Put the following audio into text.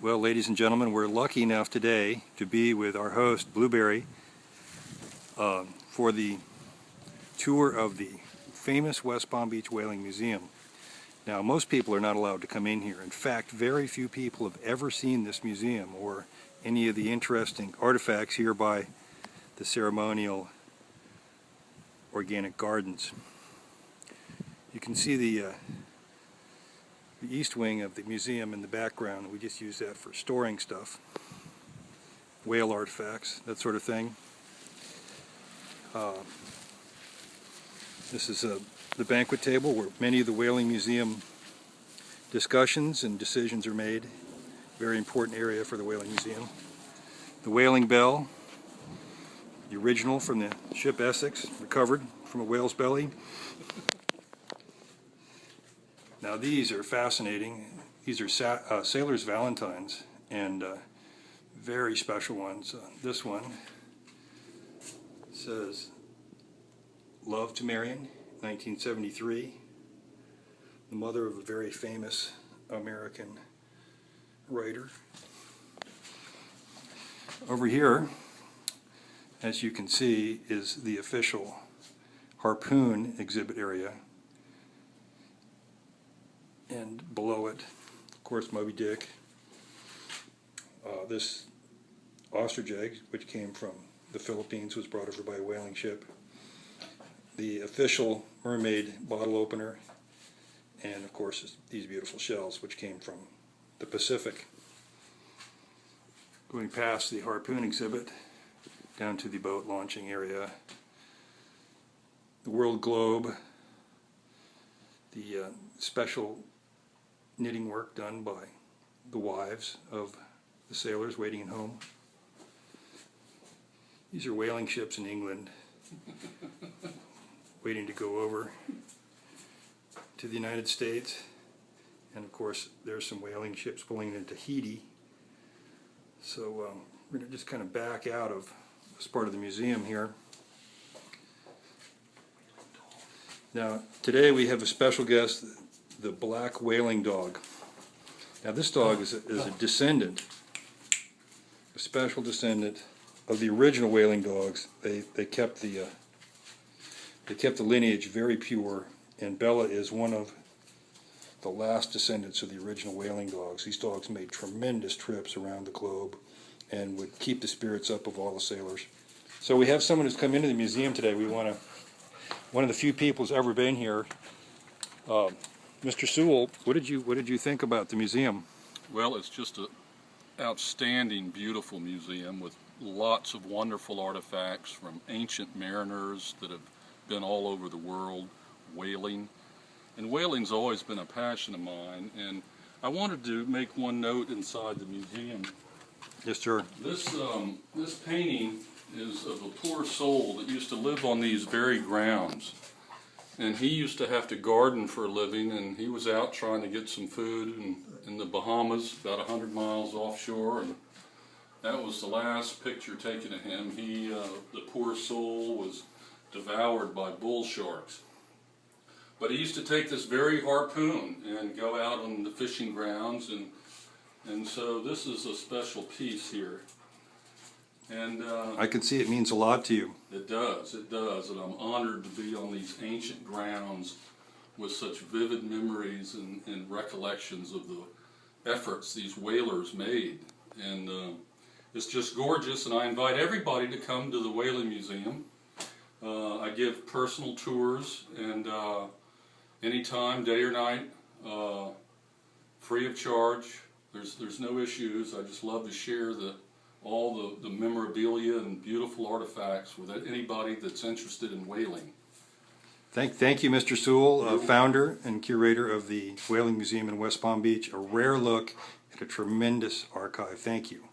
Well, ladies and gentlemen, we're lucky enough today to be with our host, Blueberry, for the tour of the famous West Palm Beach Whaling Museum. Now, most people are not allowed to come in here. In fact, very few people have ever seen this museum or any of the interesting artifacts here by the ceremonial organic gardens. You can see the east wing of the museum in the background. We just use that for storing stuff, whale artifacts, that sort of thing. This is the banquet table where many of the Whaling Museum discussions and decisions are made. Very important area for the Whaling Museum. The whaling bell, the original from the ship Essex, recovered from a whale's belly. Now these are fascinating. These are sailors' valentines, and very special ones. This one says, "Love to Marion, 1973." The mother of a very famous American writer. Over here, as you can see, is the official harpoon exhibit area. And below it, of course, Moby Dick. This ostrich egg, which came from the Philippines, was brought over by a whaling ship. The official mermaid bottle opener, and of course these beautiful shells, which came from the Pacific. Going past the harpoon exhibit, down to the boat launching area, the world globe, the special knitting work done by the wives of the sailors waiting at home. These are whaling ships in England waiting to go over to the United States, and of course there's some whaling ships pulling into Tahiti. So we're going to just kind of back out of this part of the museum here. Now today we have a special guest, the black whaling dog. Now this dog is a descendant, a special descendant of the original whaling dogs. They kept the lineage very pure, and Bella is one of the last descendants of the original whaling dogs. These dogs made tremendous trips around the globe and would keep the spirits up of all the sailors. So we have someone who's come into the museum today. One of the few people who's ever been here. Mr. Sewell, what did you think about the museum? Well, it's just an outstanding, beautiful museum with lots of wonderful artifacts from ancient mariners that have been all over the world whaling. And whaling's always been a passion of mine, and I wanted to make one note inside the museum. Yes, sir. This painting is of a poor soul that used to live on these very grounds. And he used to have to garden for a living, and he was out trying to get some food in the Bahamas, about 100 miles offshore, and that was the last picture taken of him. The poor soul, was devoured by bull sharks. But he used to take this very harpoon and go out on the fishing grounds, and so this is a special piece here. And I can see it means a lot to you. It does, and I'm honored to be on these ancient grounds with such vivid memories and recollections of the efforts these whalers made. And it's just gorgeous, and I invite everybody to come to the Whaling Museum. I give personal tours, and anytime, day or night, free of charge. There's no issues. I just love to share all the memorabilia and beautiful artifacts with anybody that's interested in whaling. Thank you, Mr. Sewell, founder and curator of the Whaling Museum in West Palm Beach. A rare look at a tremendous archive. Thank you.